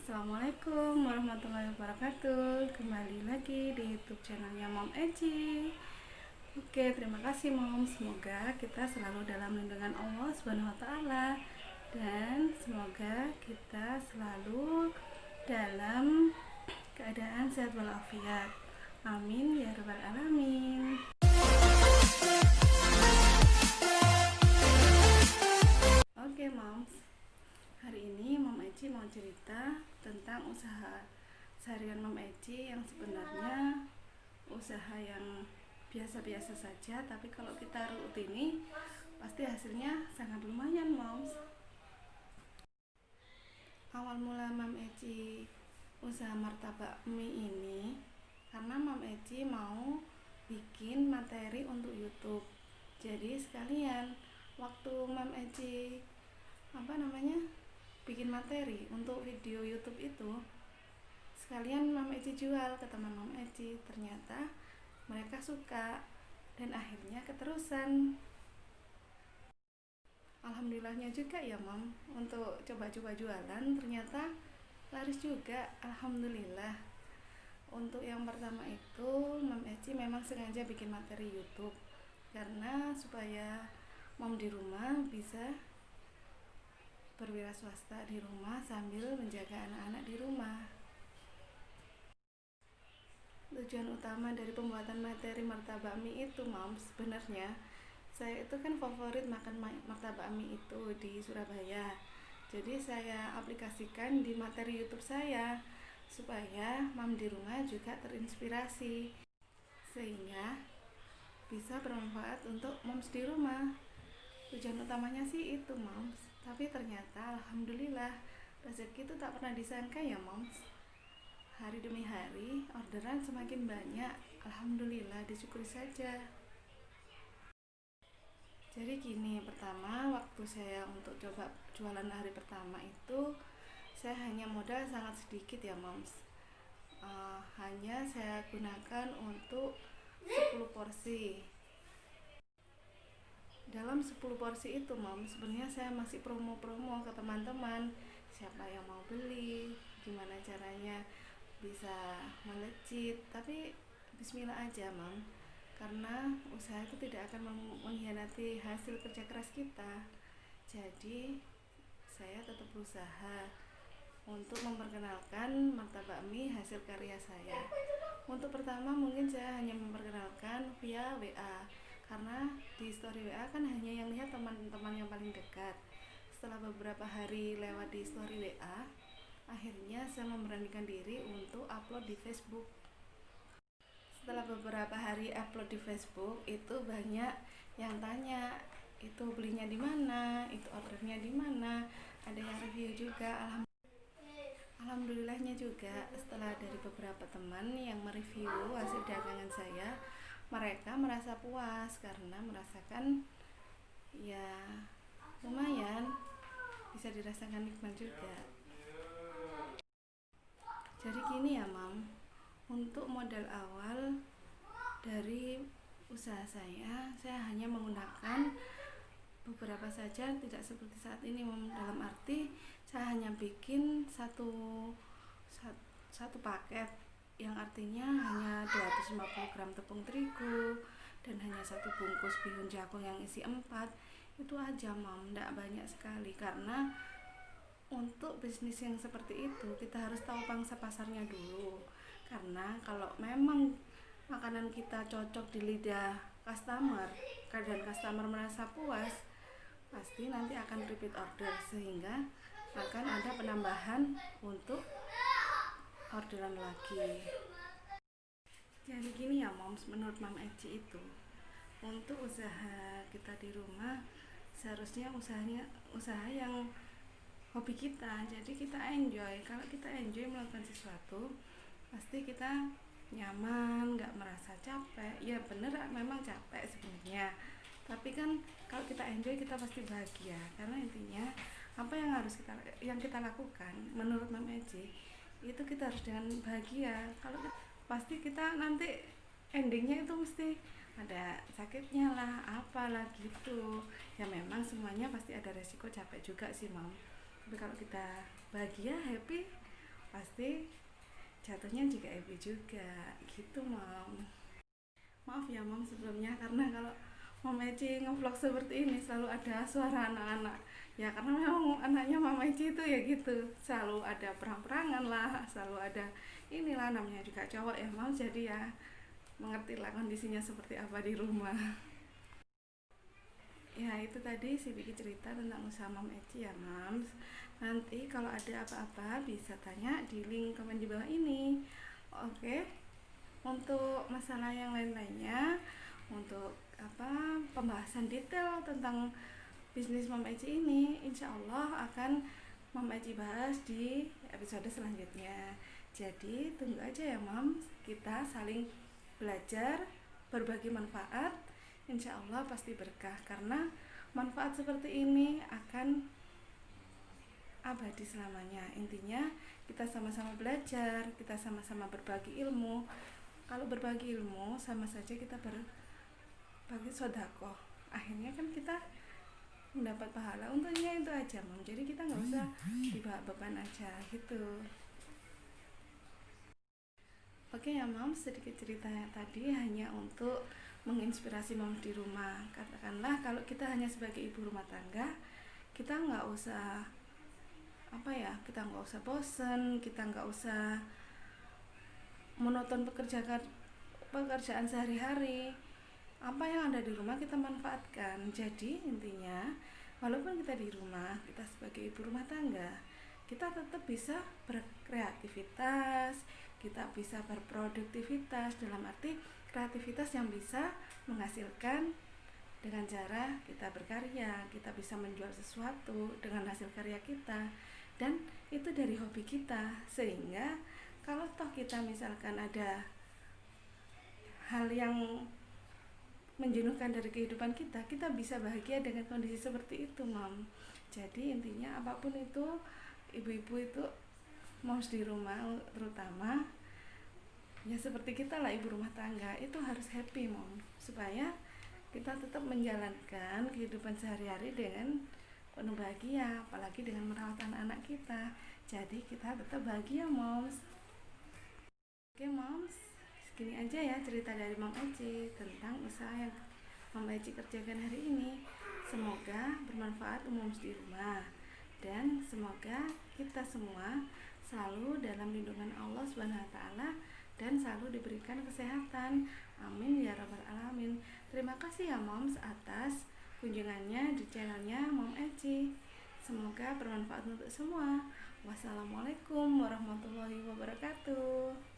Assalamualaikum warahmatullahi wabarakatuh. Kembali lagi di YouTube channelnya Mom Eci. Oke, terima kasih Mom. Semoga kita selalu dalam lindungan Allah Subhanahu wa taala dan semoga kita selalu dalam keadaan sehat walafiat. Amin ya rabbal alamin. Oke, Moms. Hari ini Mom Eci mau cerita tentang usaha seharian Mom Eci yang sebenarnya usaha yang biasa-biasa saja, tapi kalau kita rutini pasti hasilnya sangat lumayan, Moms. Awal mula Mom Eci usaha martabak mie ini karena Mom Eci mau bikin materi untuk YouTube. Jadi sekalian waktu Mom Eci bikin materi untuk video YouTube itu, sekalian Mom Eci jual ke teman Mom Eci. Ternyata mereka suka dan akhirnya keterusan. Alhamdulillahnya juga ya Mom, untuk coba-coba jualan ternyata laris juga, alhamdulillah. Untuk yang pertama itu Mom Eci memang sengaja bikin materi YouTube karena supaya Mom di rumah bisa berwira swasta di rumah sambil menjaga anak-anak di rumah. Tujuan utama dari pembuatan materi martabak mie itu, Mom, sebenarnya saya itu kan favorit makan martabak mie itu di Surabaya. Jadi saya aplikasikan di materi YouTube saya supaya Mom di rumah juga terinspirasi sehingga bisa bermanfaat untuk moms di rumah. Tujuan utamanya sih itu, Moms. Tapi ternyata alhamdulillah rezeki itu tak pernah disangka ya, Moms. Hari demi hari orderan semakin banyak. Alhamdulillah, disyukuri saja. Jadi gini, pertama waktu saya untuk coba jualan hari pertama itu saya hanya modal sangat sedikit ya, Moms. Hanya saya gunakan untuk 10 porsi. Dalam 10 porsi itu, Mom, sebenarnya saya masih promo-promo ke teman-teman. Siapa yang mau beli, gimana caranya bisa melejit. Tapi bismillah aja, Mom. Karena usaha itu tidak akan mengkhianati hasil kerja keras kita. Jadi, saya tetap berusaha untuk memperkenalkan martabak mie hasil karya saya. Untuk pertama mungkin saya hanya memperkenalkan via WA, karena di story WA kan hanya yang lihat teman-teman yang paling dekat. Setelah beberapa hari lewat di story WA, akhirnya saya memberanikan diri untuk upload di Facebook. Setelah beberapa hari upload di Facebook, itu banyak yang tanya, itu belinya di mana, itu ordernya di mana, ada yang review juga. Alhamdulillahnya juga setelah dari beberapa teman yang mereview hasil dagangan saya, mereka merasa puas karena merasakan ya lumayan bisa dirasakan nikmat juga. Jadi gini ya, Mam, untuk modal awal dari usaha saya hanya menggunakan beberapa saja, tidak seperti saat ini, Mam. Dalam arti saya hanya bikin satu paket yang artinya hanya 250 gram tepung terigu dan hanya satu bungkus bihun jagung yang isi 4. Itu aja, Mam, tidak banyak sekali. Karena untuk bisnis yang seperti itu kita harus tahu pangsa pasarnya dulu. Karena kalau memang makanan kita cocok di lidah customer dan customer merasa puas, pasti nanti akan repeat order sehingga akan ada penambahan untuk orderan lagi. Jadi gini ya, Moms, menurut Mom Eci itu untuk usaha kita di rumah seharusnya usaha yang hobi kita. Jadi kita enjoy. Kalau kita enjoy melakukan sesuatu, pasti kita nyaman, nggak merasa capek. Ya bener, memang capek sebenarnya. Tapi kan kalau kita enjoy kita pasti bahagia. Karena intinya apa yang kita lakukan menurut Mom Eci itu kita harus dengan bahagia. Kalau pasti kita nanti endingnya itu mesti ada sakitnya lah, apalah gitu. Ya memang semuanya pasti ada resiko capek juga sih, Mam. Tapi kalau kita bahagia, happy, pasti jatuhnya juga happy juga gitu Mam. Maaf ya Mam sebelumnya, karena kalau Mam Eci ngevlog seperti ini selalu ada suara anak-anak. Ya karena memang anaknya Mam Eci itu ya gitu, selalu ada perang-perangan lah, selalu ada inilah, namanya juga cowok ya Mam, jadi ya mengertilah kondisinya seperti apa di rumah. Ya itu tadi sedikit cerita tentang usaha Mam Eci ya Mams. Nanti kalau ada apa-apa bisa tanya di link komen di bawah ini. Oke. Untuk masalah yang lain-lainnya, untuk apa pembahasan detail tentang bisnis Mam Eci ini, insya Allah akan Mam Eci bahas di episode selanjutnya. Jadi tunggu aja ya Mam, kita saling belajar, berbagi manfaat. Insya Allah pasti berkah, karena manfaat seperti ini akan abadi selamanya. Intinya kita sama-sama belajar, kita sama-sama berbagi ilmu. Kalau berbagi ilmu sama saja kita berbagi sodako. Akhirnya kan kita mendapat pahala. Untungnya itu aja Mam. Jadi kita nggak usah dibawa beban aja gitu. Oke ya Mam, sedikit ceritanya tadi hanya untuk menginspirasi Mam di rumah. Katakanlah kalau kita hanya sebagai ibu rumah tangga, kita nggak usah kita nggak usah bosen, kita nggak usah monoton pekerjaan sehari-hari. Apa yang ada di rumah kita manfaatkan. Jadi intinya walaupun kita di rumah, kita sebagai ibu rumah tangga, kita tetap bisa berkreativitas, kita bisa berproduktivitas, dalam arti kreativitas yang bisa menghasilkan dengan cara kita berkarya. Kita bisa menjual sesuatu dengan hasil karya kita, dan itu dari hobi kita. Sehingga kalau toh kita misalkan ada hal yang menjenuhkan dari kehidupan kita, kita bisa bahagia dengan kondisi seperti itu Mam. Jadi intinya apapun itu, ibu-ibu itu moms di rumah terutama, ya seperti kita lah ibu rumah tangga, itu harus happy Mom, supaya kita tetap menjalankan kehidupan sehari-hari dengan penuh bahagia, apalagi dengan merawat anak-anak kita. Jadi kita tetap bahagia Moms. Oke Moms, segini aja ya cerita dari Mam Eci tentang usaha yang Mam Eci kerjakan hari ini. Semoga bermanfaat Moms di rumah, dan semoga kita semua selalu dalam lindungan Allah SWT dan selalu diberikan kesehatan. Amin ya rabbal alamin. Terima kasih ya Moms atas kunjungannya di channelnya Mam Eci. Semoga bermanfaat untuk semua. Wassalamualaikum warahmatullahi wabarakatuh.